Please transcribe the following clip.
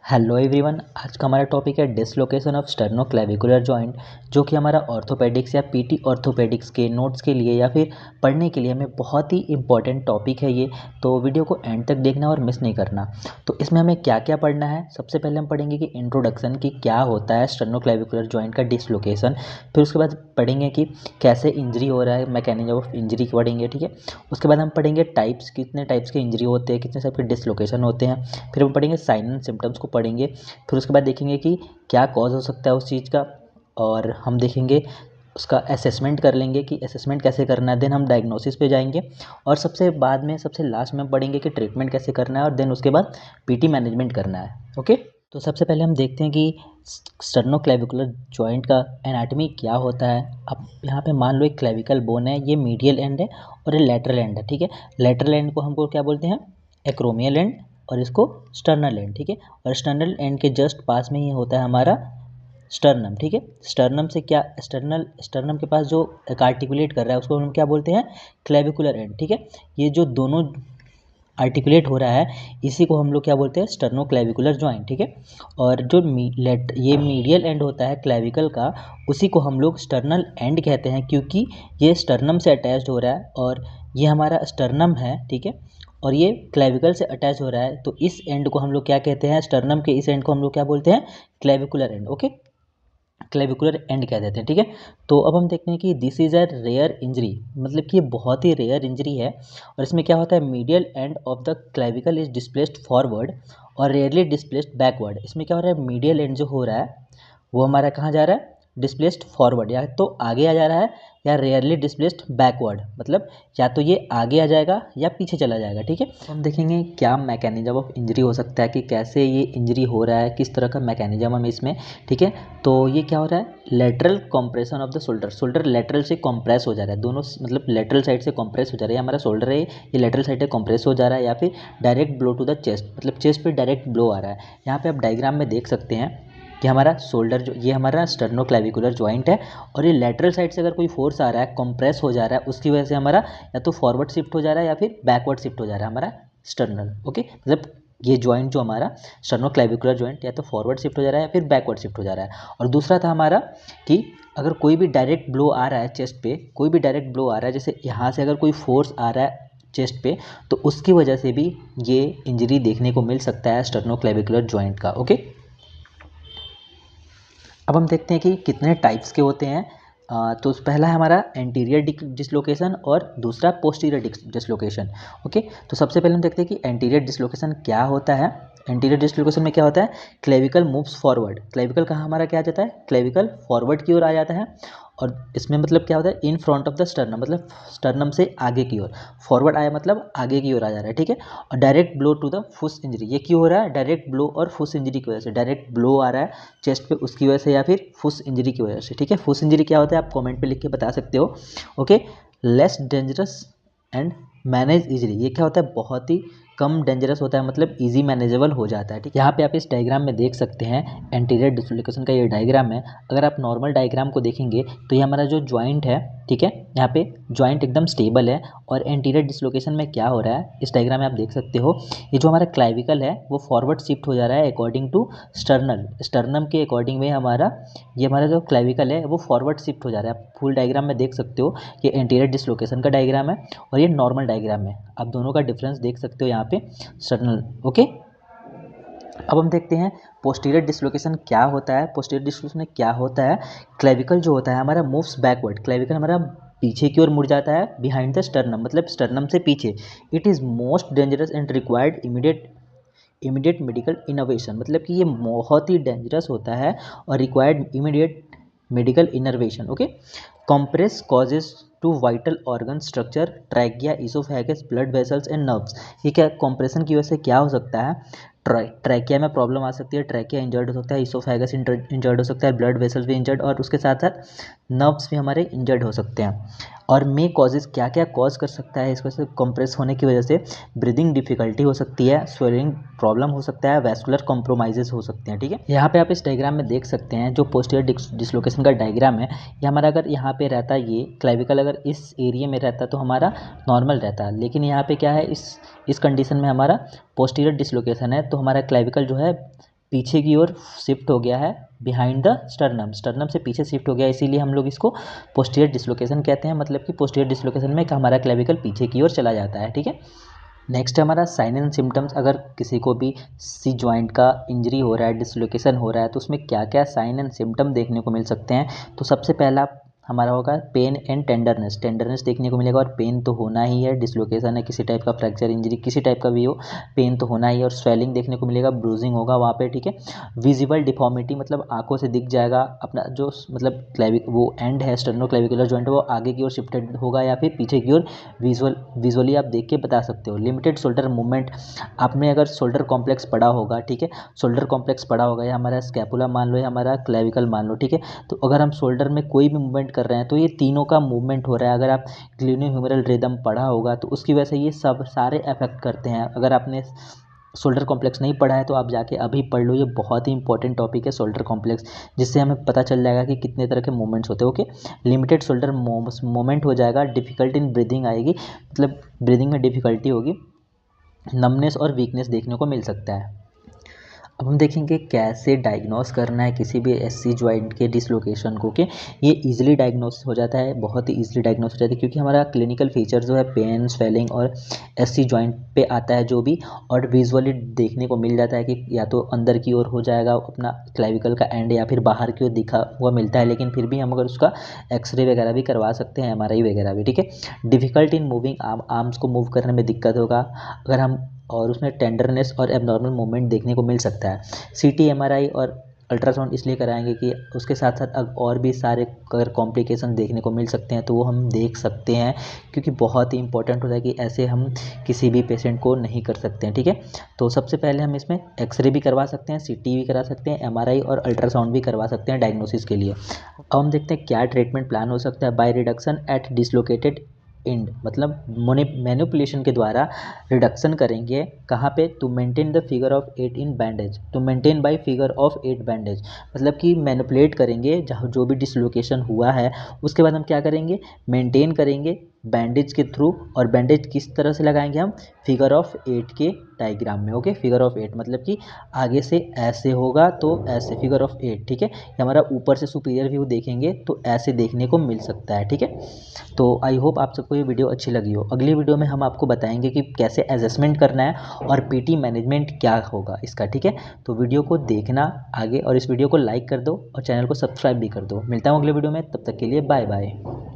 Hello everyone. आज का हमारा टॉपिक है डिसलोकेशन ऑफ स्टर्नोक्लेविकुलर जॉइंट, जो कि हमारा ऑर्थोपेडिक्स या पीटी ऑर्थोपेडिक्स के नोट्स के लिए या फिर पढ़ने के लिए हमें बहुत ही इंपॉर्टेंट टॉपिक है ये। तो वीडियो को एंड तक देखना और मिस नहीं करना। तो इसमें हमें क्या क्या पढ़ना है, सबसे पहले हम पढ़ेंगे कि इंट्रोडक्शन की क्या होता है स्टर्नोक्लेविकुलर जॉइंट का डिसलोकेशन। फिर उसके बाद पढ़ेंगे कि कैसे इंजरी हो रहा है, मैकेनिज्म ऑफ इंजरी पढ़ेंगे, ठीक है। उसके बाद हम पढ़ेंगे टाइप्स, कितने टाइप्स के इंजरी होते हैं, कितने टाइप के डिसलोकेशन होते हैं। फिर हम पढ़ेंगे साइन एंड सिम्टम्स को पढ़ेंगे। फिर उसके बाद देखेंगे कि क्या कॉज हो सकता है उस चीज़ का, और हम देखेंगे उसका असेसमेंट कर लेंगे कि असेसमेंट कैसे करना है। देन हम डायग्नोसिस पे जाएंगे और सबसे बाद में सबसे लास्ट में हम पढ़ेंगे कि ट्रीटमेंट कैसे करना है, और देन उसके बाद पीटी मैनेजमेंट करना है। ओके, तो सबसे पहले हम देखते हैं कि स्टर्नोक्लेविकुलर जॉइंट का एनाटॉमी क्या होता है। अब यहाँ पे मान लो एक क्लेविकल बोन है, ये मीडियल एंड है और ये लेटरल एंड है, ठीक है। लेटरल एंड को हमको क्या बोलते हैं, एक्रोमियल एंड, और इसको स्टर्नल एंड, ठीक है। और स्टर्नल एंड के जस्ट पास में ही होता है हमारा स्टर्नम, ठीक है। स्टर्नम से क्या, स्टर्नम के पास जो आर्टिकुलेट कर रहा है उसको हम क्या बोलते हैं, क्लेविकुलर एंड, ठीक है। ये जो दोनों आर्टिकुलेट हो रहा है इसी को हम लोग क्या बोलते हैं, स्टर्नोक्लेविकुलर जॉइंट, ठीक है। और जो ये मीडियल एंड होता है क्लेविकल का, उसी को हम लोग स्टर्नल एंड कहते हैं, क्योंकि ये स्टर्नम से अटैच्ड हो रहा है और ये हमारा स्टर्नम है, ठीक है। और ये क्लेविकल से अटैच हो रहा है, तो इस एंड को हम लोग क्या कहते हैं, स्टर्नम के इस एंड को हम लोग क्या बोलते हैं, clavicular and. Okay, clavicular and कह देते हैं, ठीक है। तो अब हम देखते हैं कि this is a rare injury, मतलब कि ये बहुत ही रेयर इंजरी है। और इसमें क्या होता है, medial end of the clavicle is displaced forward और रेयरली डिस्प्लेस्ड बैकवर्ड। इसमें क्या हो रहा है, मीडियल एंड जो हो रहा है वो हमारा कहाँ जा रहा है, डिस्प्लेस्ड फॉरवर्ड, या तो आगे आ जा रहा है, या रेयरली डिस्प्लेस्ड बैकवर्ड, मतलब या तो ये आगे आ जाएगा या पीछे चला जाएगा, ठीक है। तो हम देखेंगे क्या मैकेनिज्म ऑफ इंजरी हो सकता है, कि कैसे ये इंजरी हो रहा है, किस तरह का मैकेनिज्म हम इसमें, ठीक है। तो ये क्या हो रहा है, lateral compression of the shoulder, shoulder lateral से कॉम्प्रेस हो जा रहा है, दोनों मतलब लेटरल साइड से कॉम्प्रेस हो जा रहा है। हमारा शोल्डर है ये लेटरल साइड से कॉम्प्रेस हो जा रहा है, या फिर direct blow to the chest, मतलब चेस्ट पे डायरेक्ट ब्लो आ रहा है। यहाँ पे आप डायग्राम में देख सकते हैं कि हमारा शोल्डर जो, ये हमारा स्टर्नोक्लेविकुलर जॉइंट है, और ये लेटरल साइड से अगर कोई फोर्स आ रहा है, कंप्रेस हो जा रहा है, उसकी वजह से हमारा या तो फॉरवर्ड शिफ्ट हो जा रहा है या फिर बैकवर्ड शिफ्ट हो जा रहा है हमारा स्टर्नल। ओके, मतलब ये जॉइंट जो हमारा स्टर्नोक्लेविकुलर जॉइंट या तो फॉरवर्ड शिफ्ट हो जा रहा है या फिर बैकवर्ड शिफ्ट हो जा रहा है। और दूसरा था हमारा कि अगर कोई भी डायरेक्ट ब्लो आ रहा है चेस्ट पे, कोई भी डायरेक्ट ब्लो आ रहा है, जैसे यहाँ से अगर कोई फोर्स आ रहा है चेस्ट पे, तो उसकी वजह से भी ये इंजरी देखने को मिल सकता है स्टर्नोक्लेविकुलर जॉइंट का। ओके, अब हम देखते हैं कि कितने टाइप्स के होते हैं। तो पहला है हमारा एंटीरियर डिसलोकेशन और दूसरा पोस्टीरियर डिसलोकेशन। ओके, तो सबसे पहले हम देखते हैं कि एंटीरियर डिसलोकेशन क्या होता है। एंटीरियर डिसलोकेशन में क्या होता है, क्लेविकल मूव्स फॉरवर्ड, क्लेविकल कहाँ हमारा क्या आ जाता है, क्लेविकल फॉरवर्ड की ओर आ जाता है। और इसमें मतलब क्या होता है, in front of the sternum, मतलब स्टर्नम से आगे की ओर, फॉरवर्ड आया मतलब आगे की ओर आ जा रहा है, ठीक है। और डायरेक्ट ब्लो टू द फुस इंजरी, ये क्यों हो रहा है, डायरेक्ट ब्लो और फुस इंजरी की वजह से, डायरेक्ट ब्लो आ रहा है चेस्ट पे उसकी वजह से, या फिर फुस इंजरी की वजह से, ठीक है। फुस इंजरी क्या होता है आप कमेंट पे लिख के बता सकते हो। Okay, less dangerous and manage easily, ये क्या होता है, बहुत ही कम डेंजरस होता है, मतलब इजी मैनेजेबल हो जाता है, ठीक है। यहाँ पे आप इस डायग्राम में देख सकते हैं एंटीरियर डिसलोकेशन का ये डायग्राम है। अगर आप नॉर्मल डायग्राम को देखेंगे तो ये हमारा जो जॉइंट है, ठीक है, यहाँ पे जॉइंट एकदम स्टेबल है। और एंटीरियर डिसलोकेशन में क्या हो रहा है, इस डायग्राम में आप देख सकते हो, ये जो हमारा क्लाइविकल है वो फॉरवर्ड शिफ्ट हो जा रहा है अकॉर्डिंग टू स्टर्नल, स्टर्नम के अकॉर्डिंग में हमारा ये हमारा जो क्लाइविकल है वो फॉरवर्ड शिफ्ट हो जा रहा है। आप फुल डायग्राम में देख सकते हो, ये एंटीरियर डिसलोकेशन का डायग्राम है और ये नॉर्मल डायग्राम है। आप दोनों का डिफरेंस देख सकते हो यहाँ पे स्टर्नल। ओके, अब हम देखते हैं पोस्टीरियर डिसलोकेशन क्या होता है। पोस्टीरियर डिसलोकेशन में क्या होता है, क्लेविकल जो होता है हमारा मूव्स बैकवर्ड, क्लेविकल हमारा पीछे की ओर मुड़ जाता है, बिहाइंड द स्टर्नम, मतलब स्टर्नम से पीछे। It is most dangerous and required immediate medical innovation, मतलब कि ये बहुत ही डेंजरस होता है और required immediate medical innervation. Okay, compress causes to vital organ structure, trachea, oesophagus, blood vessels and nerves. ये क्या कंप्रेशन की वजह से क्या हो सकता है, ट्रैकिया में प्रॉब्लम आ सकती है, ट्रैकिया इंजर्ड हो सकता है, इसोफेगस इंजर्ड हो सकता है, ब्लड वेसल्स भी इंजर्ड, और उसके साथ साथ नर्व्स भी हमारे इंजर्ड हो सकते हैं। और मे कॉजेज, क्या क्या कॉज कर सकता है इसको, से कंप्रेस होने की वजह से ब्रीदिंग डिफिकल्टी हो सकती है, स्वेलिंग प्रॉब्लम हो सकता है, वैस्कुलर कॉम्प्रोमाइजेस हो सकते हैं, ठीक है। यहाँ पे आप इस डायग्राम में देख सकते हैं जो पोस्टीरियर डिसलोकेशन का डायग्राम है, ये हमारा अगर यहाँ पे रहता है, ये क्लेविकल अगर इस एरिया में रहता तो हमारा नॉर्मल रहता, लेकिन यहाँ पे क्या है, इस कंडीशन में हमारा पोस्टीरियर डिसलोकेशन है, तो हमारा क्लेविकल जो है पीछे की ओर शिफ्ट हो गया है, बिहाइंड द स्टर्नम, स्टर्नम से पीछे शिफ्ट हो गया, इसीलिए हम लोग इसको पोस्टीरियर डिसलोकेशन कहते हैं। मतलब कि पोस्टीरियर डिसलोकेशन में हमारा क्लेविकल पीछे की ओर चला जाता है, ठीक है। नेक्स्ट है हमारा साइन एंड सिम्टम्स। अगर किसी को भी सी जॉइंट का इंजरी हो रहा है, डिसलोकेशन हो रहा है, तो उसमें क्या क्या साइन एंड सिम्टम देखने को मिल सकते हैं। तो सबसे पहला हमारा होगा पेन एंड टेंडरनेस, टेंडरनेस देखने को मिलेगा, और पेन तो होना ही है, डिसलोकेशन है, किसी टाइप का फ्रैक्चर इंजरी किसी टाइप का भी हो, पेन तो होना ही है। और स्वेलिंग देखने को मिलेगा, ब्रूजिंग होगा वहाँ पे, ठीक है। विजिबल डिफॉर्मिटी, मतलब आंखों से दिख जाएगा अपना जो मतलब क्लेविक वो एंड है स्टर्नोक्लेविकुलर जॉइंट, वो आगे की ओर शिफ्टेड होगा या फिर पीछे की ओर, विजुअली आप देख के बता सकते हो। लिमिटेड शोल्डर मूवमेंट, आप में अगर शोल्डर कॉम्प्लेक्स पड़ा होगा, ठीक है, शोल्डर कॉम्प्लेक्स पड़ा होगा, या हमारा स्कैपुला मान लो या हमारा क्लेविकल मान लो, ठीक है, तो अगर हम शोल्डर में कोई भी मूवमेंट कर रहे हैं तो ये तीनों का मूवमेंट हो रहा है। अगर आप ग्लिनोह्यूमेरल रिदम पढ़ा होगा तो उसकी वजह से ये सब सारे अफेक्ट करते हैं। अगर आपने शोल्डर कॉम्प्लेक्स नहीं पढ़ा है तो आप जाके अभी पढ़ लो, ये बहुत ही इंपॉर्टेंट टॉपिक है शोल्डर कॉम्प्लेक्स, जिससे हमें पता चल जाएगा कि कितने तरह के मूवमेंट्स होते हैं। ओके, लिमिटेड शोल्डर मूवमेंट हो जाएगा, डिफिकल्टी इन ब्रीदिंग आएगी, मतलब ब्रीदिंग में डिफिकल्टी होगी, नमनेस और वीकनेस देखने को मिल सकता है। अब हम देखेंगे कैसे डायग्नोस करना है किसी भी एससी जॉइंट के डिसलोकेशन को, कि ये इजीली डायग्नोस हो जाता है, बहुत ही इजीली डायग्नोस हो जाता है, क्योंकि हमारा क्लिनिकल फीचर जो है पेन, स्वेलिंग और एससी जॉइंट पे आता है जो भी, और विजुअली देखने को मिल जाता है कि या तो अंदर की ओर हो जाएगा अपना क्लेविकल का एंड, या फिर बाहर की ओर दिखा हुआ मिलता है। लेकिन फिर भी हम अगर उसका एक्सरे वगैरह भी करवा सकते हैं, एमआरआई वगैरह भी, ठीक है। डिफिकल्ट इन मूविंग, आर्म्स को मूव करने में दिक्कत होगा अगर हम, और उसमें टेंडरनेस और एबनॉर्मल मूवमेंट देखने को मिल सकता है। सीटी, एमआरआई और अल्ट्रासाउंड इसलिए कराएंगे कि उसके साथ साथ अब और भी सारे अगर कॉम्प्लिकेशन देखने को मिल सकते हैं तो वो हम देख सकते हैं, क्योंकि बहुत ही इंपॉर्टेंट होता है कि ऐसे हम किसी भी पेशेंट को नहीं कर सकते हैं, ठीक है। तो सबसे पहले हम इसमें एक्सरे भी करवा सकते हैं, सीटी भी करा सकते हैं, एमआरआई और अल्ट्रासाउंड भी करवा सकते हैं डायग्नोसिस के लिए। अब हम देखते हैं क्या ट्रीटमेंट प्लान हो सकता है। By reduction at dislocated end, मतलब मैनिपुलेशन के द्वारा रिडक्शन करेंगे कहाँ पे, to maintain the figure of 8 in bandage, to maintain by figure of 8 bandage, मतलब कि मैनिपुलेट करेंगे जहाँ जो भी डिसलोकेशन हुआ है, उसके बाद हम क्या करेंगे, मेंटेन करेंगे बैंडेज के थ्रू। और बैंडेज किस तरह से लगाएंगे हम, फिगर ऑफ 8 के डायग्राम में। ओके, फिगर ऑफ 8 मतलब कि आगे से ऐसे होगा तो ऐसे फिगर ऑफ 8, ठीक है। ये हमारा ऊपर से सुपीरियर व्यू देखेंगे तो ऐसे देखने को मिल सकता है, ठीक है। तो आई होप आप सबको ये वीडियो अच्छी लगी हो। अगली वीडियो में हम आपको बताएंगे कि कैसे एडजस्टमेंट करना है और पीटी मैनेजमेंट क्या होगा इसका, ठीक है। तो वीडियो को देखना आगे, और इस वीडियो को लाइक कर दो और चैनल को सब्सक्राइब भी कर दो। मिलता हूँ अगले वीडियो में, तब तक के लिए बाय बाय।